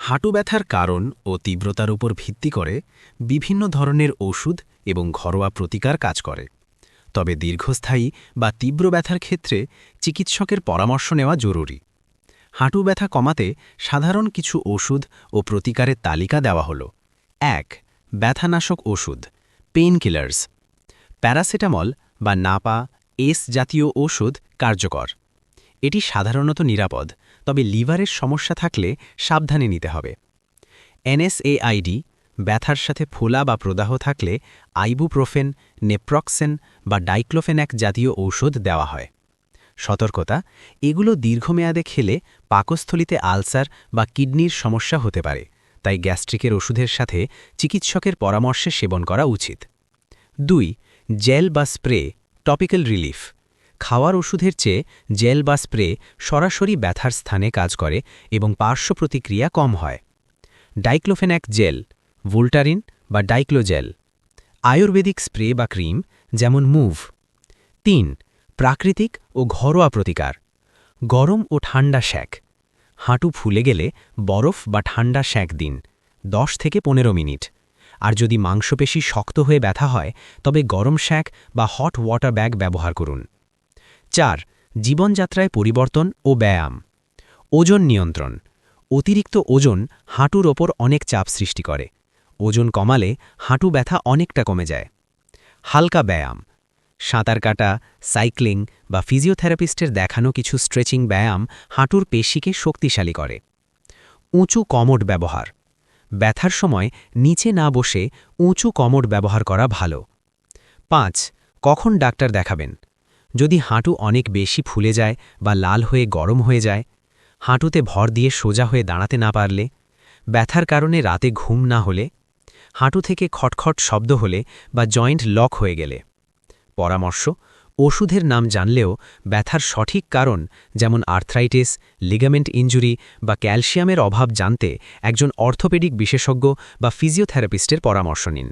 হাঁটু ব্যথার কারণ ও তীব্রতার উপর ভিত্তি করে বিভিন্ন ধরনের ওষুধ এবং ঘরোয়া প্রতিকার কাজ করে। তবে দীর্ঘস্থায়ী বা তীব্র ব্যথার ক্ষেত্রে চিকিৎসকের পরামর্শ নেওয়া জরুরি। হাঁটু ব্যথা কমাতে সাধারণ কিছু ওষুধ ও প্রতিকারের তালিকা দেওয়া হল। ১. ব্যথানাশক ওষুধ, পেইন কিলার্স। প্যারাসিটামল বা নাপা এস জাতীয় ওষুধ কার্যকর। এটি সাধারণত নিরাপদ, তবে লিভারের সমস্যা থাকলে সাবধানে নিতে হবে। NSAID, ব্যথার সাথে ফোলা বা প্রদাহ থাকলে আইবুপ্রোফেন, নেপ্রক্সেন বা ডাইক্লোফেনাক জাতীয় ঔষধ দেওয়া হয়। সতর্কতা: এগুলো দীর্ঘমেয়াদে খেলে পাকস্থলিতে আলসার বা কিডনির সমস্যা হতে পারে, তাই গ্যাস্ট্রিকের ওষুধের সাথে চিকিৎসকের পরামর্শে সেবন করা উচিত। ২. জেল বা স্প্রে, টপিক্যাল রিলিফ। খাওয়ার ওষুধের চেয়ে জেল বা স্প্রে সরাসরি ব্যথার স্থানে কাজ করে এবং পার্শ্ব প্রতিক্রিয়া কম হয়। ডাইক্লোফেনাক জেল, ভোল্টারিন বা ডাইক্লোজেল। আয়ুর্বেদিক স্প্রে বা ক্রিম, যেমন মুভ। ৩. প্রাকৃতিক ও ঘরোয়া প্রতিকার, গরম ও ঠান্ডা শ্যাক। হাঁটু ফুলে গেলে বরফ বা ঠান্ডা শ্যাক দিন, 10 থেকে 15 মিনিট। আর যদি মাংসপেশি শক্ত হয়ে ব্যথা হয়, তবে গরম শ্যাক বা হট ওয়াটার ব্যাগ ব্যবহার করুন। ৪. জীবনযাত্রায় পরিবর্তন ও ব্যায়াম। ওজন নিয়ন্ত্রণ। অতিরিক্ত ওজন হাঁটুর ওপর অনেক চাপ সৃষ্টি করে। ওজন কমালে হাঁটু ব্যথা অনেকটা কমে যায়। হালকা ব্যায়াম, সাঁতার কাটা, সাইক্লিং বা ফিজিওথেরাপিস্টের দেখানো কিছু স্ট্রেচিং ব্যায়াম হাঁটুর পেশিকে শক্তিশালী করে। উঁচু কমোড ব্যবহার। ব্যথার সময় নিচে না বসে উঁচু কমোড ব্যবহার করা ভালো। ৫. কখন ডাক্তার দেখাবেন? যদি হাঁটু অনেক বেশি ফুলে যায় বা লাল হয়ে গরম হয়ে যায়, হাঁটুতে ভর দিয়ে সোজা হয়ে দাঁড়াতে না পারলে, ব্যথার কারণে রাতে ঘুম না হলে, হাঁটু থেকে খটখট শব্দ হলে বা জয়েন্ট লক হয়ে গেলে। পরামর্শ: ওষুধের নাম জানলেও ব্যথার সঠিক কারণ, যেমন আর্থ্রাইটিস, লিগামেন্ট ইনজুরি বা ক্যালসিয়ামের অভাব জানতে একজন অর্থোপেডিক বিশেষজ্ঞ বা ফিজিওথেরাপিস্টের পরামর্শ নিন।